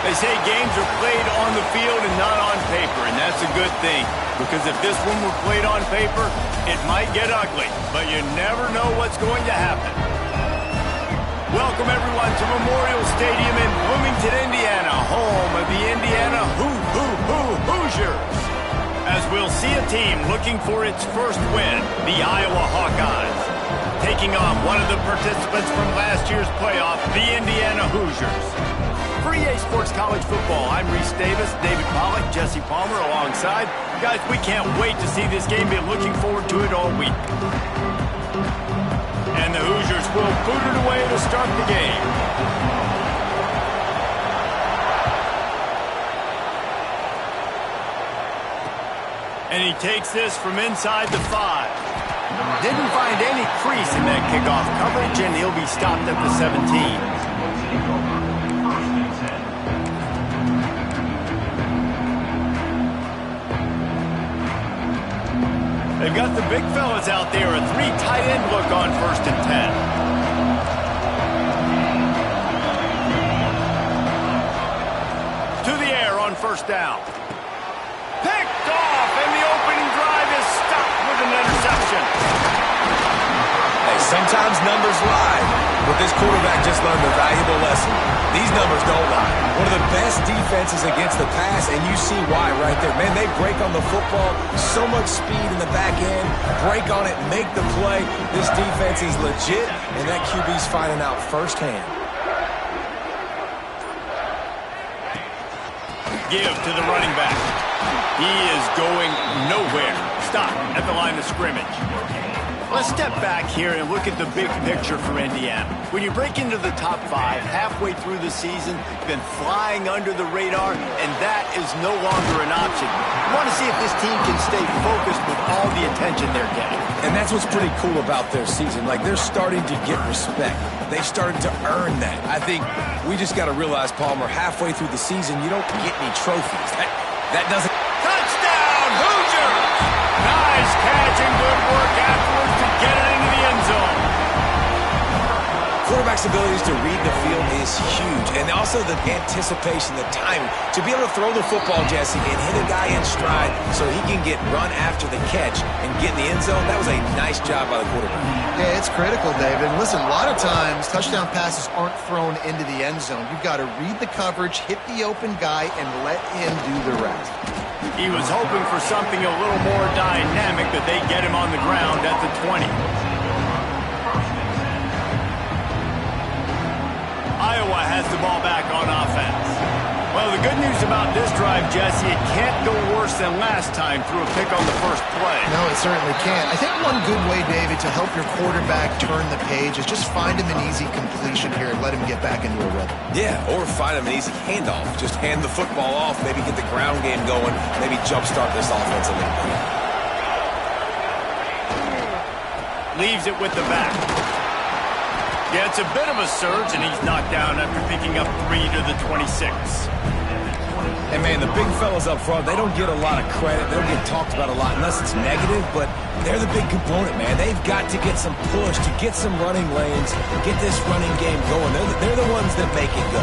They say games are played on the field and not on paper, and that's a good thing. Because if this one were played on paper, it might get ugly, but you never know what's going to happen. Welcome, everyone, to Memorial Stadium in Bloomington, Indiana, home of the Indiana Hoosiers. As we'll see a team looking for its first win, the Iowa Hawkeyes, taking on one of the participants from last year's playoff, the Indiana Hoosiers. For EA Sports College Football, I'm Reese Davis, David Pollack, Jesse Palmer alongside. Guys, we can't wait to see this game. Been looking forward to it all week. And the Hoosiers will boot it away to start the game. And he takes this from inside the 5. Didn't find any crease in that kickoff coverage, and he'll be stopped at the 17. They've got the big fellas out there, a 3 tight end look on 1st and 10. To the air on 1st down. Picked off, and the opening drive is stopped with an interception. Hey, sometimes numbers lie, but this quarterback just learned a valuable lesson. These numbers don't lie. One of the best defenses against the pass, and you see why right there. Man, they break on the football, so much speed in the back end, break on it, make the play. This defense is legit, and that QB's finding out firsthand. Give to the running back. He is going nowhere. Stop at the line of scrimmage. Let's step back here and look at the big picture for Indiana. When you break into the top 5 halfway through the season, you've been flying under the radar, and that is no longer an option. You want to see if this team can stay focused with all the attention they're getting. And that's what's pretty cool about their season. Like, they're starting to get respect. They've started to earn that. I think we just got to realize, Palmer, halfway through the season, you don't get any trophies. That doesn't... Touchdown, Hoosiers! Nice catch and good work afterwards to get it into the end zone. Quarterback's abilities to read the field is huge, and also the anticipation, the timing. To be able to throw the football, Jesse, and hit a guy in stride so he can get run after the catch and get in the end zone, that was a nice job by the quarterback. Yeah, it's critical, David. Listen, a lot of times touchdown passes aren't thrown into the end zone. You've got to read the coverage, hit the open guy, and let him do the rest. He was hoping for something a little more dynamic, that they get him on the ground at the 20. Iowa has the ball back on offense. Well, the good news about this drive, Jesse, it can't go worse than last time through a pick on the first play. No, it certainly can't. I think one good way, David, to help your quarterback turn the page is just find him an easy completion here and let him get back into a rhythm. Yeah, or find him an easy handoff. Just hand the football off, maybe get the ground game going, maybe jumpstart this offense a little bit. Leaves it with the back. Yeah, it's a bit of a surge, and he's knocked down after picking up 3 to the 26. And, man, the big fellas up front, they don't get a lot of credit. They don't get talked about a lot unless it's negative, but they're the big component, man. They've got to get some push, to get some running lanes, get this running game going. They're the ones that make it go.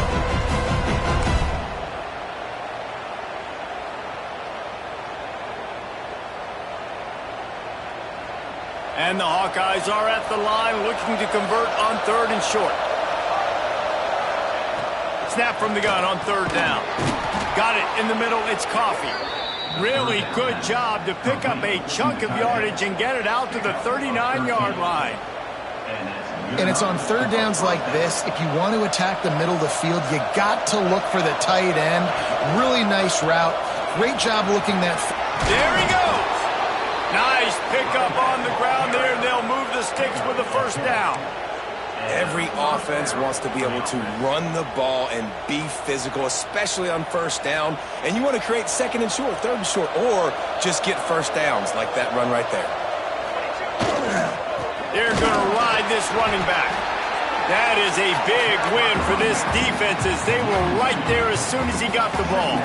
And the Hawkeyes are at the line looking to convert on 3rd and short. Snap from the gun on 3rd down. Got it in the middle. It's Coffee. Really good job to pick up a chunk of yardage and get it out to the 39-yard line. And it's on 3rd downs like this. If you want to attack the middle of the field, you got to look for the tight end. Really nice route. Great job looking that. There he goes. Nice pickup on the ground there. They'll move the sticks with the 1st down. Every offense wants to be able to run the ball and be physical, especially on 1st down. And you want to create 2nd and short, 3rd and short, or just get 1st downs like that run right there. They're going to ride this running back. That is a big win for this defense, as they were right there as soon as he got the ball.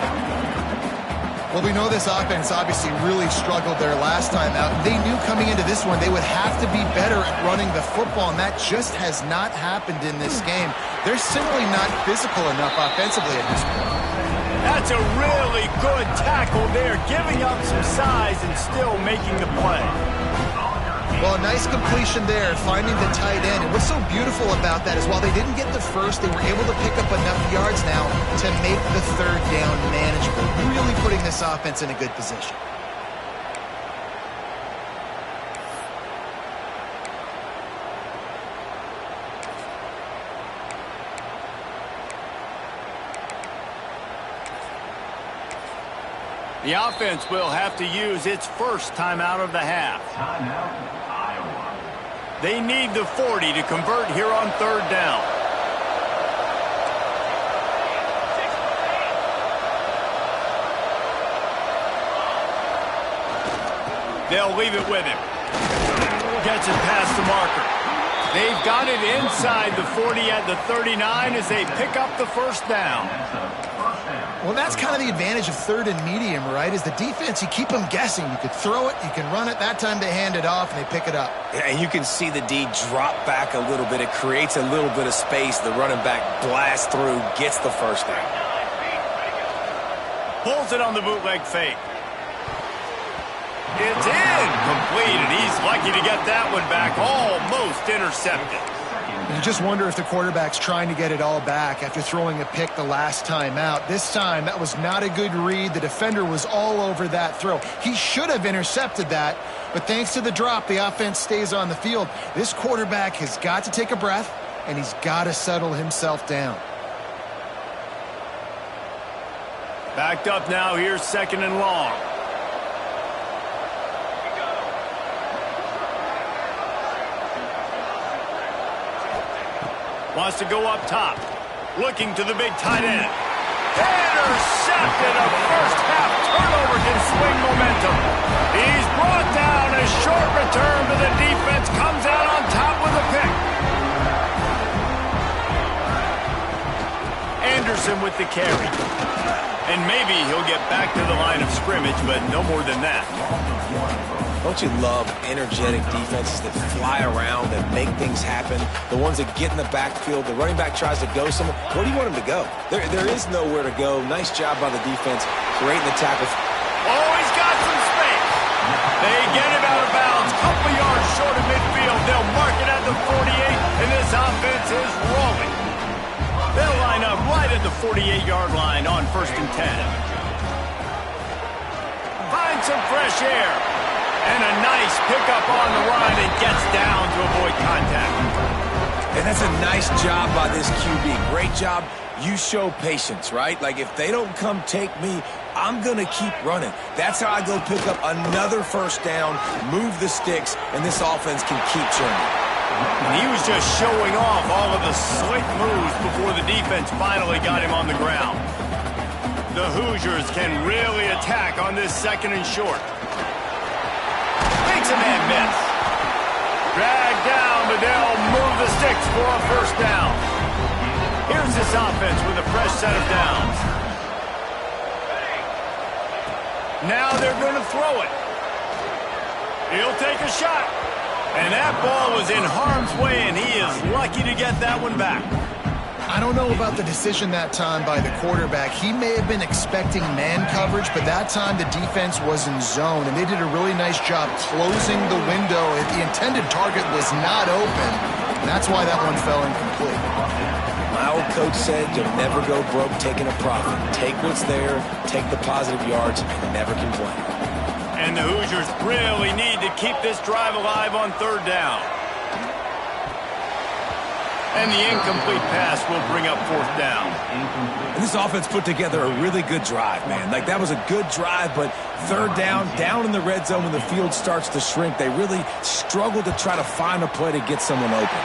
Well, we know this offense obviously really struggled there last time out. They knew coming into this one they would have to be better at running the football, and that just has not happened in this game. They're simply not physical enough offensively at this point. That's a really good tackle there, giving up some size and still making the play. Well, a nice completion there, finding the tight end. And what's so beautiful about that is while they didn't get the first, they were able to pick up enough yards now to make the third down manageable, really putting this offense in a good position. The offense will have to use its first timeout of the half. They need the 40 to convert here on third down. They'll leave it with him. Gets it past the marker. They've got it inside the 40 at the 39 as they pick up the first down. Well, that's kind of the advantage of third and medium, right? Is the defense, you keep them guessing. You could throw it, you can run it. That time they hand it off, and they pick it up. And you can see the D drop back a little bit. It creates a little bit of space. The running back blasts through, gets the first down. Pulls it on the bootleg fake. It's incomplete, and he's lucky to get that one back. Almost intercepted. You just wonder if the quarterback's trying to get it all back after throwing a pick the last time out. This time, that was not a good read. The defender was all over that throw. He should have intercepted that, but thanks to the drop, the offense stays on the field. This quarterback has got to take a breath, and he's got to settle himself down. Backed up now, here's second and long. Wants to go up top. Looking to the big tight end. Intercepted. A first half turnover can swing momentum. He's brought down. A short return, but the defense comes out on top with a pick. Anderson with the carry. And maybe he'll get back to the line of scrimmage, but no more than that. Don't you love energetic defenses that fly around and make things happen? The ones that get in the backfield, the running back tries to go somewhere. Where do you want him to go? There is nowhere to go. Nice job by the defense creating the tackle. Oh, he's got some space. They get him out of bounds. Couple yards short of midfield. They'll mark it at the 48, and this offense is rolling. They'll line up right at the 48-yard line on 1st and 10. Find some fresh air. And a nice pickup on the run and gets down to avoid contact. And that's a nice job by this QB. Great job. You show patience, right? Like, if they don't come take me, I'm going to keep running. That's how I go pick up another first down, move the sticks, and this offense can keep churning. And he was just showing off all of the slick moves before the defense finally got him on the ground. The Hoosiers can really attack on this second and short. Makes a man miss. Dragged down, but they'll move the sticks for a first down. Here's this offense with a fresh set of downs. Now they're going to throw it. He'll take a shot. And that ball was in harm's way, and he is lucky to get that one back. I don't know about the decision that time by the quarterback. He may have been expecting man coverage, but that time the defense was in zone, and they did a really nice job closing the window. The intended target was not open, and that's why that one fell incomplete. My old coach said you'll never go broke taking a profit. Take what's there, take the positive yards, and never complain. And the Hoosiers really need to keep this drive alive on third down. And the incomplete pass will bring up fourth down. And this offense put together a really good drive, man. Like, that was a good drive, but third down in the red zone when the field starts to shrink, they really struggle to try to find a play to get someone open.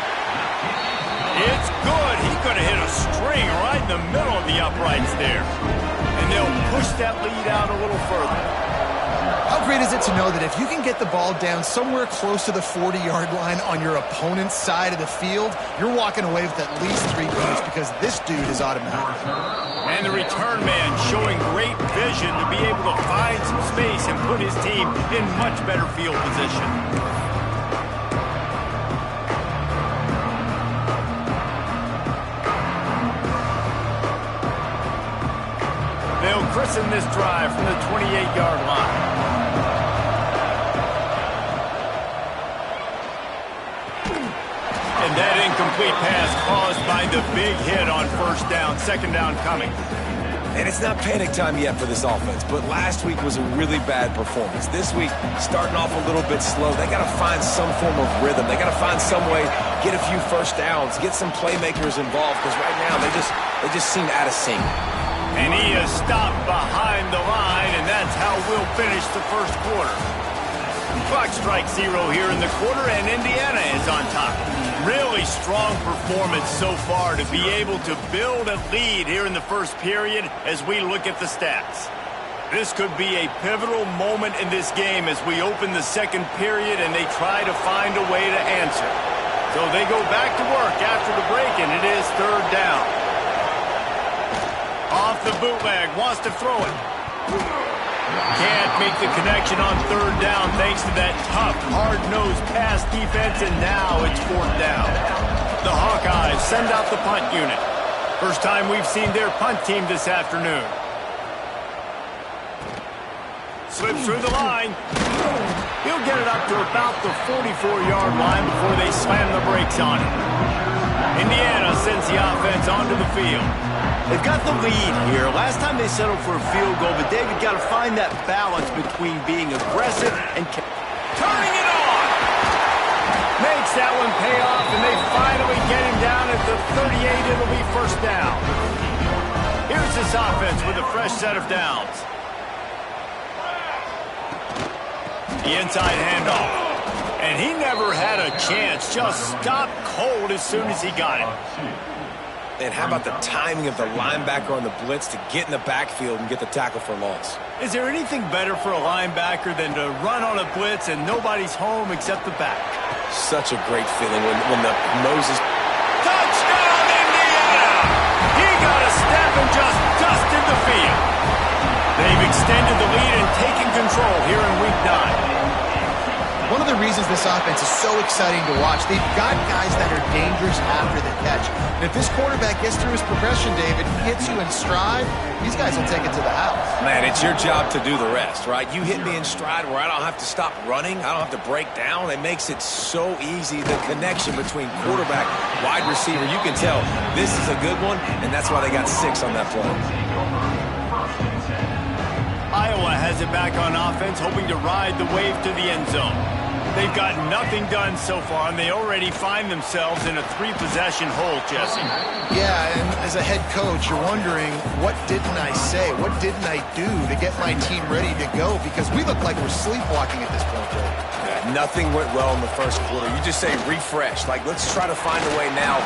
It's good. He could have hit a string right in the middle of the uprights there. And they'll push that lead out a little further. How great is it to know that if you can get the ball down somewhere close to the 40-yard line on your opponent's side of the field, you're walking away with at least 3 points because this dude is automatic. And the return man showing great vision to be able to find some space and put his team in much better field position. They'll christen this drive from the 28-yard line. And that incomplete pass caused by the big hit on first down. Second down coming. And it's not panic time yet for this offense, but last week was a really bad performance. This week, starting off a little bit slow. They got to find some form of rhythm. They got to find some way, get a few first downs, get some playmakers involved, because right now they just seem out of sync. And he is stopped behind the line, and that's how we'll finish the first quarter. Clock strikes 0 here in the quarter, and Indiana is on top. Really strong performance so far to be able to build a lead here in the first period as we look at the stats. This could be a pivotal moment in this game as we open the second period and they try to find a way to answer. So they go back to work after the break, and it is third down. Off the bootleg, wants to throw it. Can't make the connection on third down thanks to that tough, hard-nosed pass defense, and now it's fourth down. The Hawkeyes send out the punt unit. First time we've seen their punt team this afternoon. Slips through the line. He'll get it up to about the 44-yard line before they slam the brakes on it. Indiana sends the offense onto the field. They've got the lead here. Last time they settled for a field goal, but David got to find that balance between being aggressive and turning it on. Makes that one pay off, and they finally get him down at the 38. It'll be first down. Here's this offense with a fresh set of downs. The inside handoff. And he never had a chance. Just stopped cold as soon as he got it. And how about the timing of the linebacker on the blitz to get in the backfield and get the tackle for loss? Is there anything better for a linebacker than to run on a blitz and nobody's home except the back? Such a great feeling when the nose is... Touchdown, Indiana! He got a step and just dusted the field. They've extended the lead and taken control here in Week 9. One of the reasons this offense is so exciting to watch, they've got guys that are dangerous after the catch. And if this quarterback gets through his progression, David, hits you in stride, these guys will take it to the house. Man, it's your job to do the rest, right? You hit me in stride where I don't have to stop running. I don't have to break down. It makes it so easy, the connection between quarterback, wide receiver. You can tell this is a good one, and that's why they got 6 on that play. Iowa has it back on offense, hoping to ride the wave to the end zone. They've got nothing done so far, and they already find themselves in a 3-possession hole, Jesse. Yeah, and as a head coach, you're wondering, what didn't I say? What didn't I do to get my team ready to go? Because we look like we're sleepwalking at this point, Joe. Yeah, nothing went well in the first quarter. You just say refresh. Like, let's try to find a way now.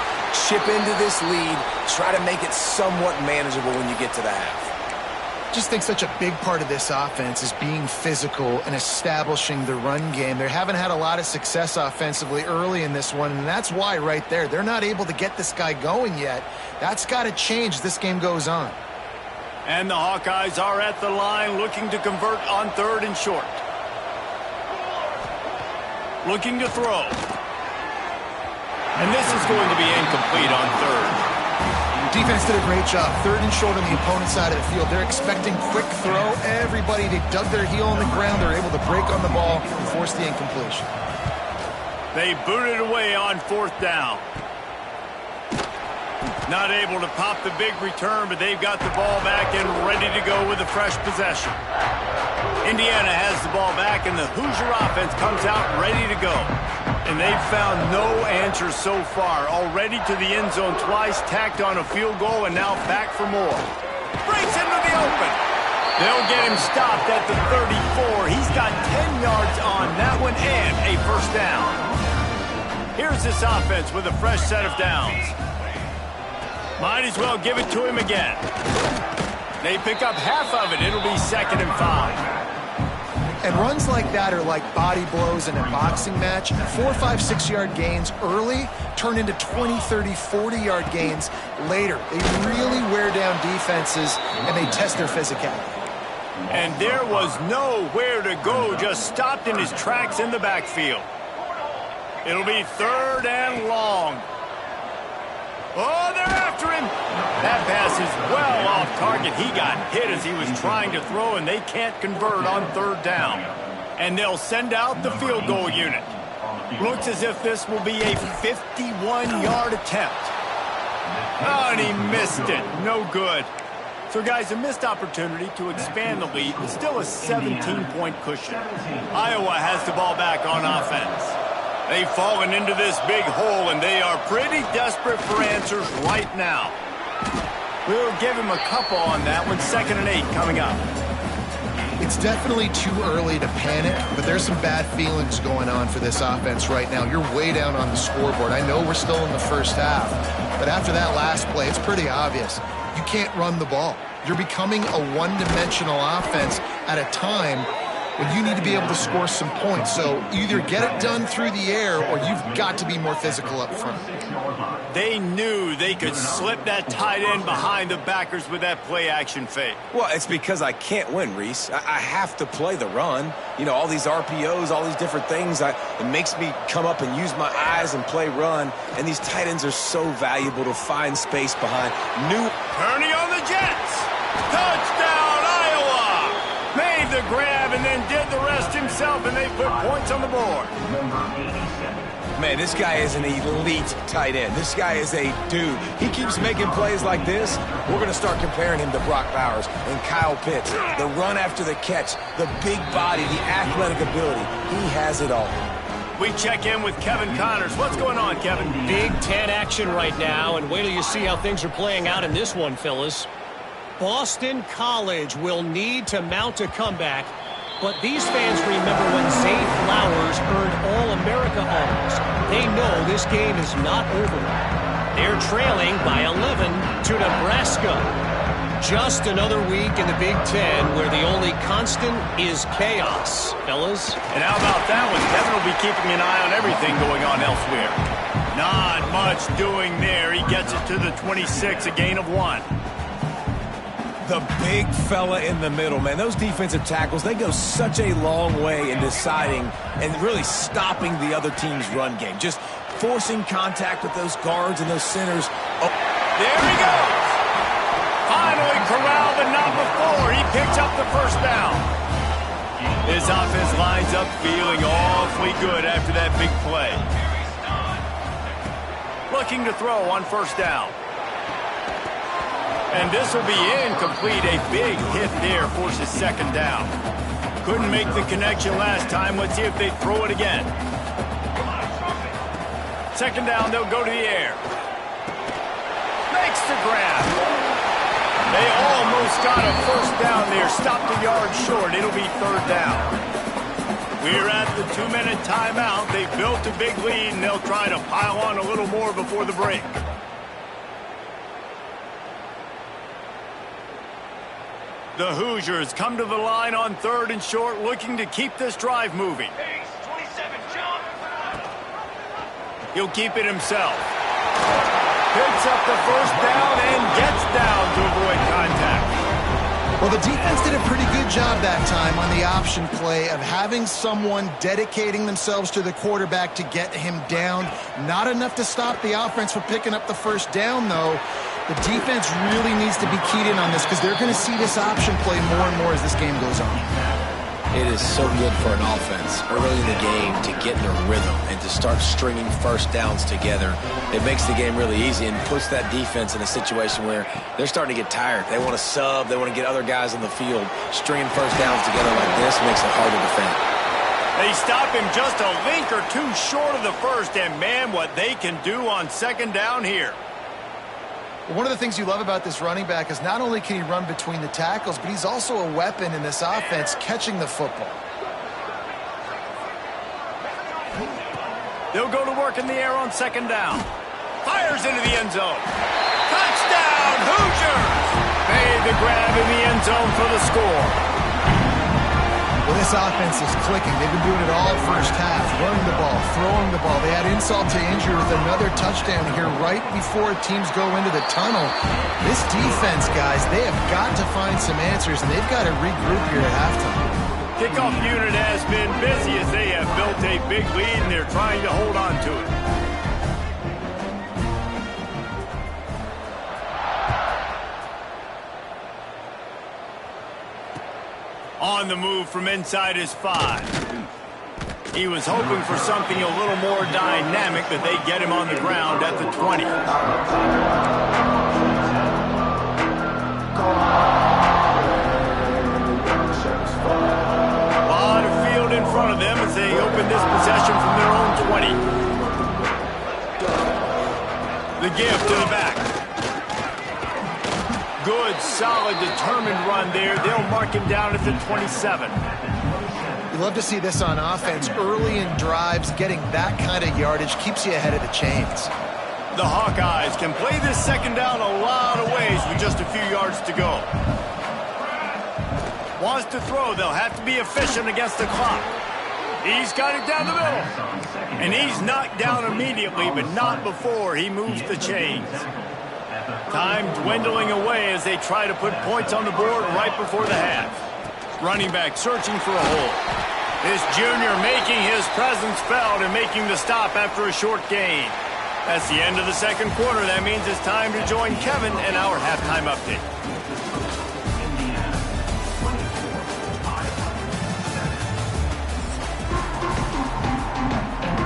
Chip into this lead. Try to make it somewhat manageable when you get to the half. I just think such a big part of this offense is being physical and establishing the run game. They haven't had a lot of success offensively early in this one, and that's why right there, they're not able to get this guy going yet. That's got to change as this game goes on. And the Hawkeyes are at the line looking to convert on third and short. Looking to throw. And this is going to be incomplete on third. Defense did a great job. Third and short on the opponent's side of the field. They're expecting quick throw. Everybody, they dug their heel on the ground. They're able to break on the ball and force the incompletion. They booted away on fourth down. Not able to pop the big return, but they've got the ball back and ready to go with a fresh possession. Indiana has the ball back, and the Hoosier offense comes out ready to go. And they've found no answer so far. Already to the end zone twice, tacked on a field goal, and now back for more. Breaks into the open. They'll get him stopped at the 34. He's got 10 yards on that one and a first down. Here's this offense with a fresh set of downs. Might as well give it to him again. They pick up half of it. It'll be 2nd and 5. And runs like that are like body blows in a boxing match. 4, 5, 6-yard gains early turn into 20, 30, 40-yard gains later. They really wear down defenses, and they test their physicality. And there was nowhere to go, just stopped in his tracks in the backfield. It'll be 3rd and long. Oh, they're after him. That pass is well off target. He got hit as he was trying to throw, and they can't convert on 3rd down. And they'll send out the field goal unit. Looks as if this will be a 51-yard attempt. Oh, and he missed it. No good. So, guys, a missed opportunity to expand the lead, but still a 17-point cushion. Iowa has the ball back on offense. They've fallen into this big hole, and they are pretty desperate for answers right now. We'll give him a couple on that one. 2nd and 8 coming up. It's definitely too early to panic, but there's some bad feelings going on for this offense right now. You're way down on the scoreboard. I know we're still in the first half, but after that last play, it's pretty obvious. You can't run the ball. You're becoming a one-dimensional offense at a time when you need to be able to score some points. So either get it done through the air or you've got to be more physical up front. They knew they could slip that tight end behind the backers with that play-action fake. Well, it's because I can't win, Reese. I have to play the run. You know, all these RPOs, all these different things. It makes me come up and use my eyes and play run. And these tight ends are so valuable to find space behind. Turning on the Jets. Touchdown, Iowa! Made the grab and then did the rest himself, and they put points on the board. Man, this guy is an elite tight end. This guy is a dude. He keeps making plays like this. We're going to start comparing him to Brock Bowers and Kyle Pitts. The run after the catch, the big body, the athletic ability. He has it all. We check in with Kevin Connors. What's going on, Kevin? Big Ten action right now, and wait till you see how things are playing out in this one, fellas. Boston College will need to mount a comeback, but these fans remember when Zay Flowers earned All-America honors. They know this game is not over. They're trailing by 11 to Nebraska. Just another week in the Big Ten where the only constant is chaos, fellas. And how about that one? Kevin will be keeping an eye on everything going on elsewhere. Not much doing there. He gets it to the 26, a gain of 1. The big fella in the middle, man. Those defensive tackles, they go such a long way in deciding and really stopping the other team's run game. Just forcing contact with those guards and those centers. Oh. There he goes. Finally corralled, but not before. He picks up the 1st down. His offense lines up feeling awfully good after that big play. Looking to throw on 1st down. And this will be incomplete. A big hit there forces 2nd down. Couldn't make the connection last time. Let's see if they throw it again. 2nd down, they'll go to the air. Makes the grab. They almost got a 1st down there. Stopped a yard short. It'll be 3rd down. We're at the 2-minute timeout. They built a big lead, and they'll try to pile on a little more before the break. The Hoosiers come to the line on 3rd and short, looking to keep this drive moving. He'll keep it himself. Picks up the 1st down and gets down to avoid contact. Well, the defense did a pretty good job that time on the option play of having someone dedicating themselves to the quarterback to get him down. Not enough to stop the offense from picking up the 1st down, though. The defense really needs to be keyed in on this because they're going to see this option play more and more as this game goes on. It is so good for an offense early in the game to get in a rhythm and to start stringing 1st downs together. It makes the game really easy and puts that defense in a situation where they're starting to get tired. They want to sub. They want to get other guys on the field. Stringing 1st downs together like this makes it hard to defend. They stop him just a link or two short of the 1st, and man, what they can do on 2nd down here. One of the things you love about this running back is not only can he run between the tackles, but he's also a weapon in this offense catching the football. They'll go to work in the air on 2nd down. Fires into the end zone. Touchdown, Hoosiers! Made the grab in the end zone for the score. Well, this offense is clicking. They've been doing it all first half, running the ball, throwing the ball. They had insult to injury with another touchdown here right before teams go into the tunnel. This defense, guys, they have got to find some answers, and they've got to regroup here at halftime. Kickoff unit has been busy as they have built a big lead, and they're trying to hold on to it. On the move from inside his 5. He was hoping for something a little more dynamic, but they get him on the ground at the 20. A lot of field in front of them as they open this possession from their own 20. The give to the back. Good, solid, determined run there. They'll mark him down at the 27. You love to see this on offense. Early in drives, getting that kind of yardage keeps you ahead of the chains. The Hawkeyes can play this second down a lot of ways with just a few yards to go. Wants to throw, they'll have to be efficient against the clock. He's got it down the middle. And he's knocked down immediately, but not before he moves the chains. Time dwindling away as they try to put points on the board right before the half. Running back searching for a hole. This junior making his presence felt and making the stop after a short gain. That's the end of the second quarter. That means it's time to join Kevin in our halftime update.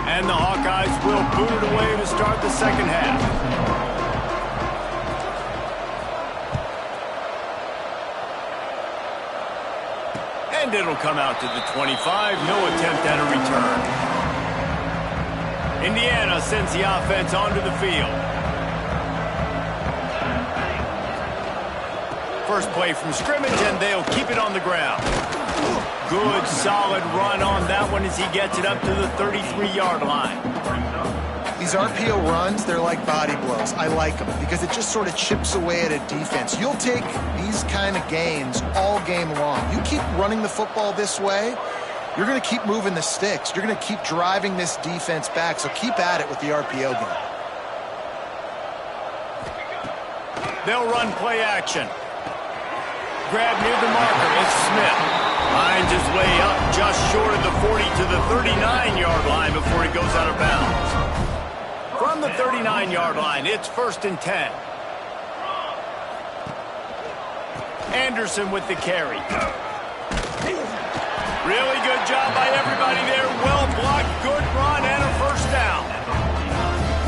And the Hawkeyes will boot it away to start the second half. And it'll come out to the 25. No attempt at a return. Indiana sends the offense onto the field. First play from scrimmage, and they'll keep it on the ground. Good, solid run on that one as he gets it up to the 33-yard line. These RPO runs, they're like body blows. I like them because it just sort of chips away at a defense. You'll take these kind of gains all game long. You keep running the football this way, you're going to keep moving the sticks. You're going to keep driving this defense back, so keep at it with the RPO game. They'll run play action. Grab near the marker. It's Smith. Lines his way up just short of the 40 to the 39-yard line before he goes out of bounds. From the 39-yard line, it's 1st and 10. Anderson with the carry. Really good job by everybody there. Well blocked, good run, and a first down.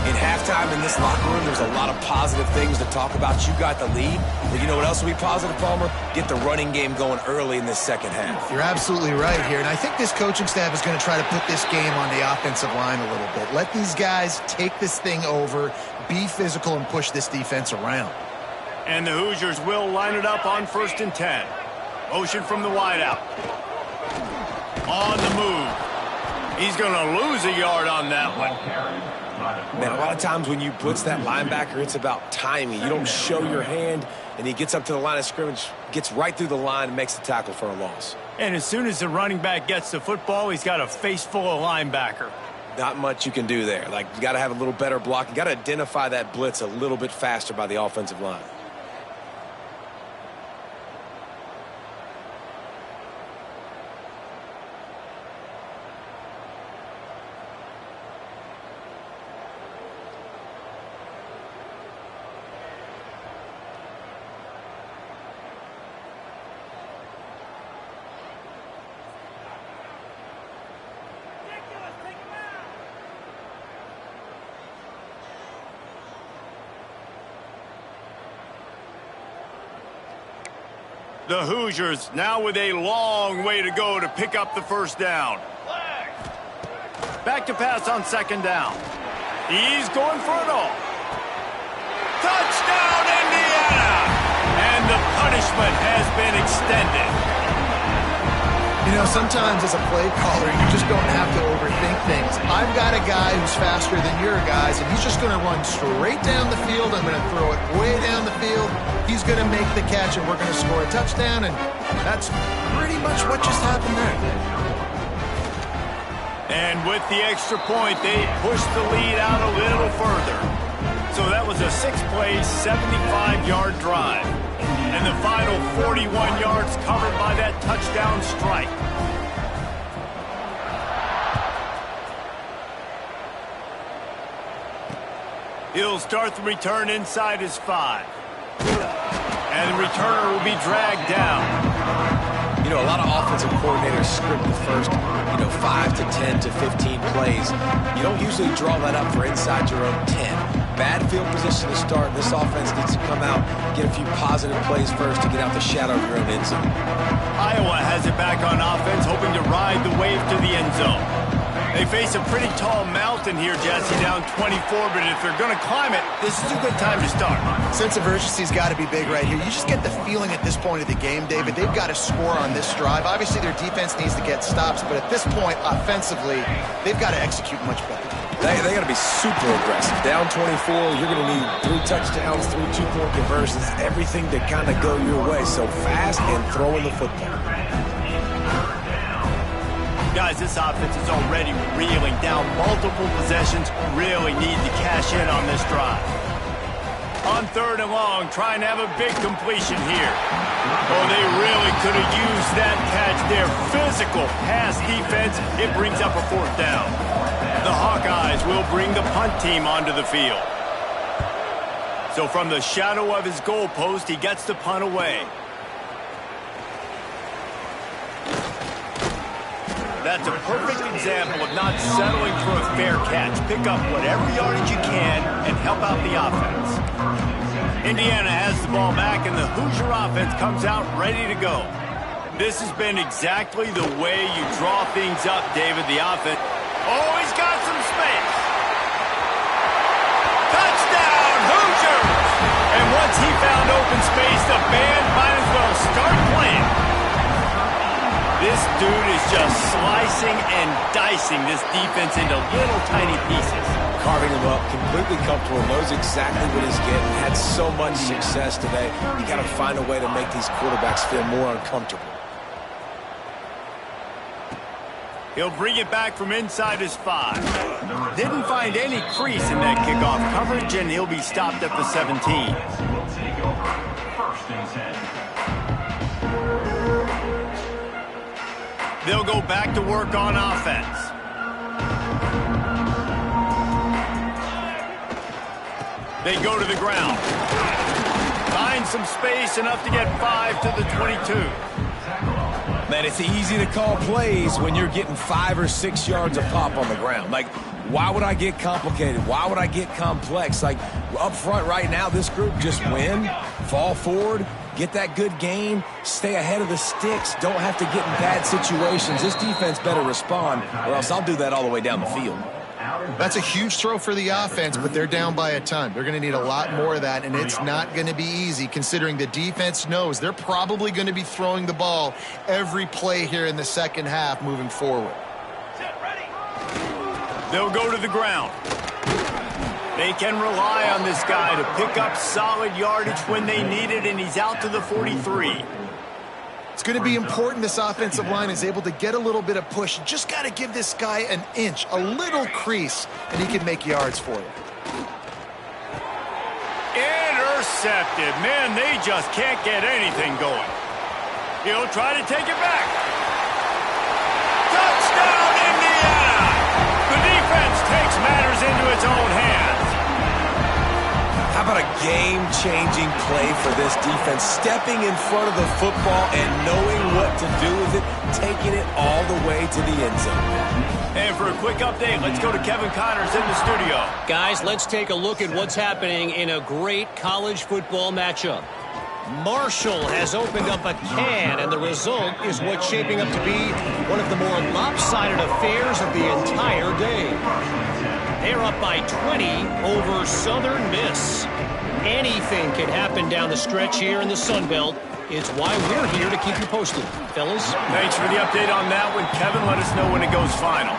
In halftime in this locker room, there's a lot of positive things to talk about. You got the lead. But you know what else will be positive, Palmer? Get the running game going early in this second half. You're absolutely right here. And I think this coaching staff is going to try to put this game on the offensive line a little bit. Let these guys take this thing over, be physical, and push this defense around. And the Hoosiers will line it up on 1st and 10. Motion from the wideout. On the move. He's going to lose a yard on that one. Man, a lot of times when you blitz that linebacker, it's about timing. You don't show your hand, and he gets up to the line of scrimmage, gets right through the line, and makes the tackle for a loss. And as soon as the running back gets the football, he's got a face full of linebacker. Not much you can do there. Like, you got to have a little better block. You got to identify that blitz a little bit faster by the offensive line. The Hoosiers now with a long way to go to pick up the first down. Back to pass on 2nd down. He's going for it all. Touchdown, Indiana! And the punishment has been extended. You know, sometimes as a play caller, you just don't have to overthink things. I've got a guy who's faster than your guys, and he's just going to run straight down the field. I'm going to throw it way down the field. he's going to make the catch, and we're going to score a touchdown, and that's pretty much what just happened there. And with the extra point, they pushed the lead out a little further. So that was a 6-play, 75-yard drive. And the final 41 yards covered by that touchdown strike. He'll start the return inside his 5. And the returner will be dragged down. You know, a lot of offensive coordinators script the first, 5 to 10 to 15 plays. You don't usually draw that up for inside your own 10. Bad field position to start. This offense needs to come out, get a few positive plays first to get out the shadow of your own end zone. Iowa has it back on offense, hoping to ride the wave to the end zone. They face a pretty tall mountain here, Jesse, down 24, but if they're going to climb it, this is a good time to start. Sense of urgency's got to be big right here. You just get the feeling at this point of the game, David, they've got to score on this drive. Obviously, their defense needs to get stops, but at this point, offensively, they've got to execute much better. They got to be super aggressive. Down 24, you're going to need 3 touchdowns, 3 2-point conversions, everything to kind of go your way. So fast and throwing the football. Guys, this offense is already reeling down multiple possessions. Really need to cash in on this drive. On 3rd and long, trying to have a big completion here. Oh, they really could have used that catch there. Physical pass defense. It brings up a 4th down. The Hawkeyes will bring the punt team onto the field. So from the shadow of his goalpost, he gets the punt away. That's a perfect example of not settling for a fair catch. Pick up whatever yardage you can and help out the offense. Indiana has the ball back, and the Hoosier offense comes out ready to go. This has been exactly the way you draw things up, David, the offense. Oh, he's got some space. Touchdown, Hoosiers! And once he found open space, the band might as well start playing. This dude is just slicing and dicing this defense into little tiny pieces. Carving him up, completely comfortable, knows exactly what he's getting, had so much success today. You got to find a way to make these quarterbacks feel more uncomfortable. He'll bring it back from inside his 5. Didn't find any crease in that kickoff coverage, and he'll be stopped at the 17. They'll go back to work on offense. They go to the ground. Find some space, enough to get 5 to the 22. Man, it's easy to call plays when you're getting 5 or 6 yards of pop on the ground. Like, why would I get complicated? Why would I get complex? Like, up front right now, this group just win, fall forward, get that good game, stay ahead of the sticks, don't have to get in bad situations. This defense better respond, or else I'll do that all the way down the field. That's a huge throw for the offense, but they're down by a ton. They're going to need a lot more of that, and it's not going to be easy considering the defense knows they're probably going to be throwing the ball every play here in the second half moving forward. They'll go to the ground. They can rely on this guy to pick up solid yardage when they need it, and he's out to the 43. It's going to be important this offensive line is able to get a little bit of push. You just got to give this guy an inch, a little crease, and he can make yards for you. Intercepted. Man, they just can't get anything going. He'll try to take it back. Touchdown, Indiana! The defense takes matters into its own hands. How about a game-changing play for this defense? Stepping in front of the football and knowing what to do with it, taking it all the way to the end zone. And for a quick update, let's go to Kevin Connors in the studio. Guys, let's take a look at what's happening in a great college football matchup. Marshall has opened up a can, and the result is what's shaping up to be one of the more lopsided affairs of the entire day. They're up by 20 over Southern Miss. Anything can happen down the stretch here in the Sun Belt. It's why we're here to keep you posted. Fellas? Thanks for the update on that one, Kevin. Let us know when it goes final.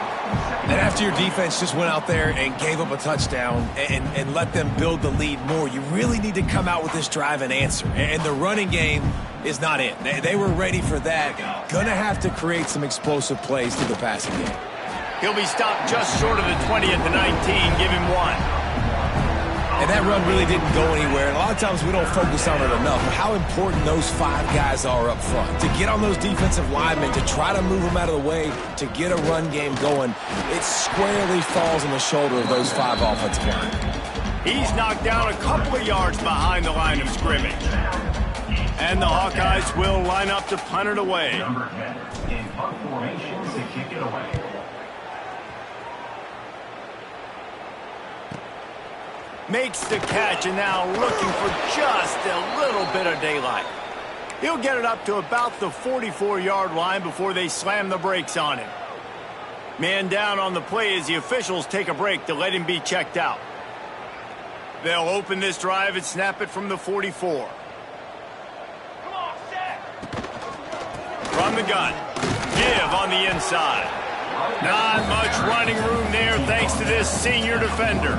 And after your defense just went out there and gave up a touchdown and let them build the lead more, you really need to come out with this drive and answer. And the running game is not it. They were ready for that. Gonna have to create some explosive plays through the passing game. He'll be stopped just short of the 20 at the 19. Give him 1. And that run really didn't go anywhere. And a lot of times we don't focus on it enough, but how important those 5 guys are up front. To get on those defensive linemen, to try to move them out of the way, to get a run game going, it squarely falls on the shoulder of those 5 offensive linemen. He's knocked down a couple of yards behind the line of scrimmage. And the Hawkeyes will line up to punt it away. In punt formation to kick it away. Makes the catch, and now looking for just a little bit of daylight. He'll get it up to about the 44-yard line before they slam the brakes on him. Man down on the play as the officials take a break to let him be checked out. They'll open this drive and snap it from the 44. From the gun. Give on the inside. Not much running room there thanks to this senior defender.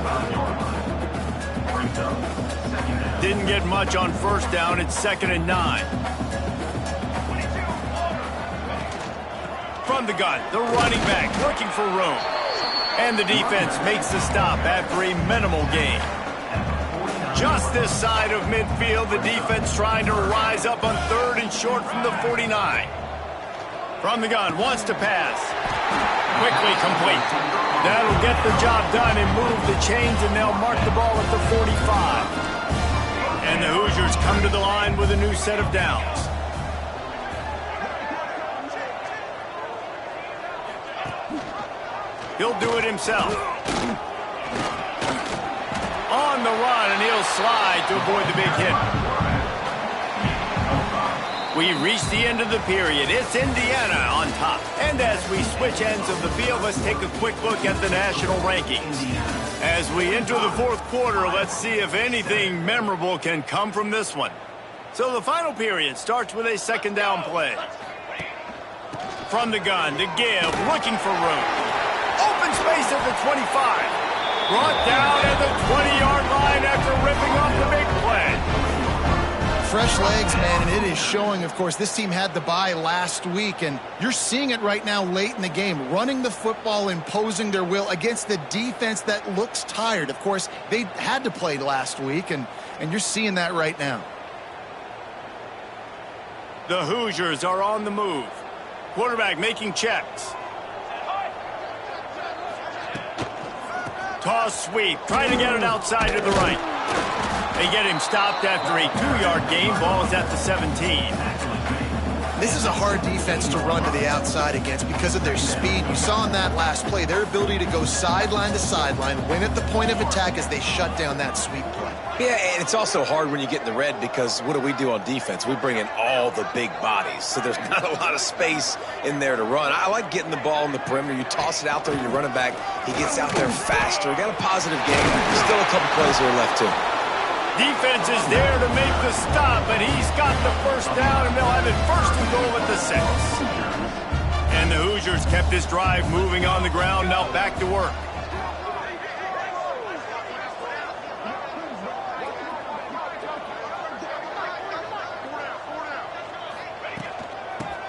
Didn't get much on first down. It's 2nd and 9. From the gun, the running back looking for room. And the defense makes the stop after a minimal gain. Just this side of midfield, the defense trying to rise up on 3rd and short from the 49. From the gun, wants to pass. Quickly complete. That'll get the job done and move the chains, and they'll mark the ball at the 45. And the Hoosiers come to the line with a new set of downs. He'll do it himself. On the run, and he'll slide to avoid the big hit. We reach the end of the period. It's Indiana on top. And as we switch ends of the field, let's take a quick look at the national rankings. As we enter the 4th quarter, let's see if anything memorable can come from this one. So the final period starts with a 2nd down play. From the gun to give, looking for room. Open space at the 25. Brought down at the 20-yard line after ripping off the big play. Fresh legs, man, and it is showing. Of course, this team had the bye last week, and you're seeing it right now late in the game, running the football, imposing their will against the defense that looks tired. Of course, they had to play last week, and you're seeing that right now. The Hoosiers are on the move. Quarterback making checks. Toss sweep, trying to get it outside to the right. They get him stopped after a 2-yard gain. Ball is at the 17. This is a hard defense to run to the outside against because of their speed. You saw in that last play their ability to go sideline to sideline, win at the point of attack as they shut down that sweep play. Yeah, and it's also hard when you get in the red because what do on defense? We bring in all the big bodies, so there's not a lot of space in there to run. I like getting the ball in the perimeter. You toss it out there, your running back, he gets out there faster. We got a positive game. Still a couple plays here left, too. Defense is there to make the stop, but he's got the first down, and they'll have it 1st and goal at the 6. And the Hoosiers kept this drive moving on the ground, now back to work.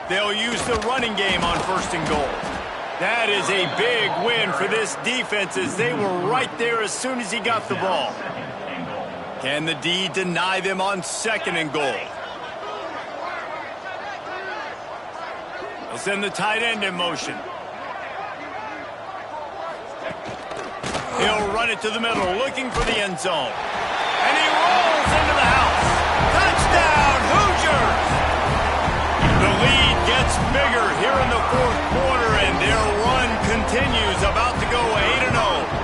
They'll use the running game on 1st and goal. That is a big win for this defense as they were right there as soon as he got the ball. Can the D deny them on 2nd and goal? They'll send the tight end in motion. He'll run it to the middle, looking for the end zone. And he rolls into the house. Touchdown, Hoosiers! The lead gets bigger here in the 4th quarter, and their run continues, about to go 8-0.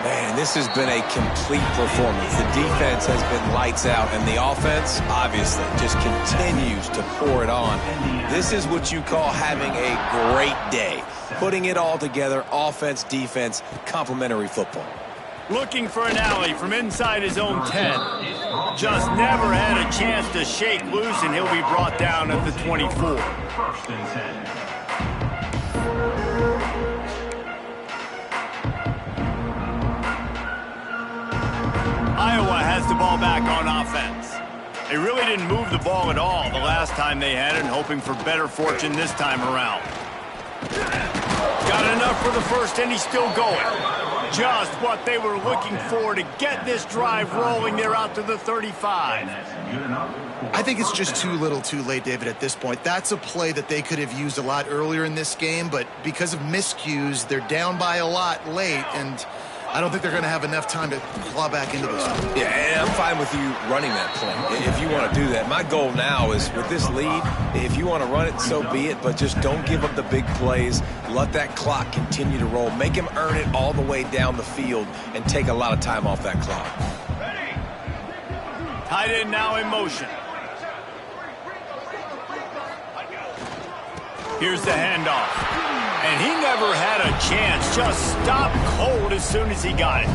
Man, this has been a complete performance. The defense has been lights out, and the offense, obviously, just continues to pour it on. This is what you call having a great day. Putting it all together, offense, defense, complementary football. Looking for an alley from inside his own 10. Just never had a chance to shake loose, and he'll be brought down at the 24. 1st and 10. Iowa has the ball back on offense. They really didn't move the ball at all the last time they had it, hoping for better fortune this time around. Got enough for the first, and he's still going. Just what they were looking for to get this drive rolling. They're out to the 35. I think it's just too little too late, David, at this point. That's a play that they could have used a lot earlier in this game, but because of miscues, they're down by a lot late, and I don't think they're going to have enough time to claw back into this one. Yeah, and I'm fine with you running that play if you want to do that. My goal now is with this lead, if you want to run it, so be it, but just don't give up the big plays. Let that clock continue to roll. Make him earn it all the way down the field and take a lot of time off that clock. Tight end now in motion. Here's the handoff. And he never had a chance. Just stopped cold as soon as he got it.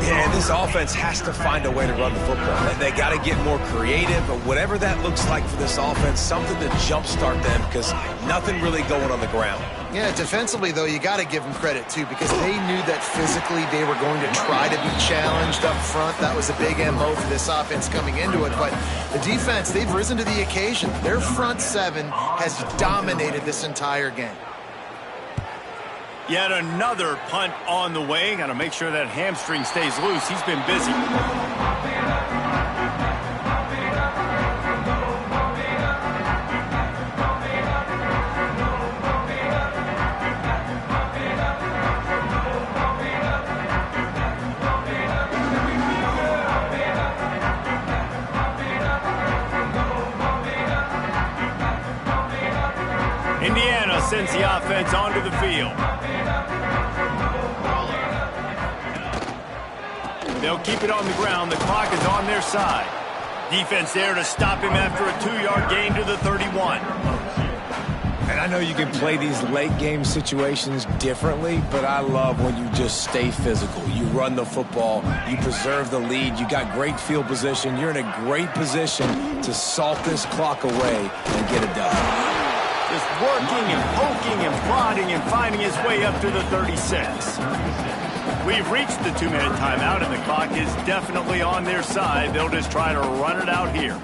Yeah, this offense has to find a way to run the football. They got to get more creative, but whatever that looks like for this offense, something to jumpstart them because nothing really going on the ground. Yeah, defensively, though, you got to give them credit, too, because they knew that physically they were going to try to be challenged up front. That was a big MO for this offense coming into it. But the defense, they've risen to the occasion. Their front seven has dominated this entire game. Yet another punt on the way. Got to make sure that hamstring stays loose. He's been busy. Indiana sends the offense onto the field. They'll keep it on the ground. The clock is on their side. Defense there to stop him after a 2-yard gain to the 31. And I know you can play these late game situations differently, but I love when you just stay physical. You run the football, you preserve the lead, you got great field position, you're in a great position to salt this clock away and get it done. Just working and poking and prodding and finding his way up to the 36. We've reached the 2-minute timeout, and the clock is definitely on their side. They'll just try to run it out here.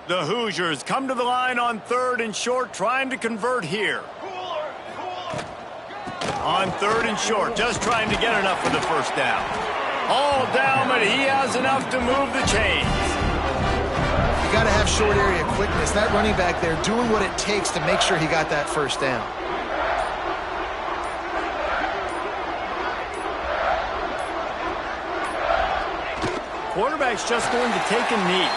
The Hoosiers come to the line on 3rd and short, trying to convert here. On 3rd and short, just trying to get enough for the first down. All down, but he has enough to move the chains. You got to have short area quickness. That running back there doing what it takes to make sure he got that first down. Quarterback's just going to take a knee.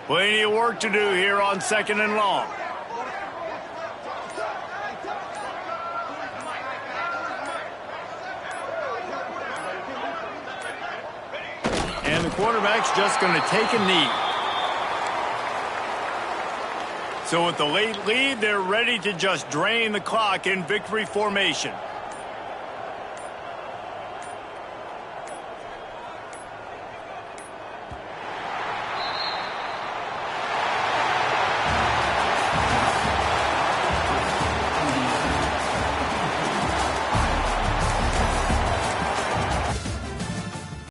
Plenty of work to do here on 2nd and long. And the quarterback's just going to take a knee. So with the late lead, they're ready to just drain the clock in victory formation.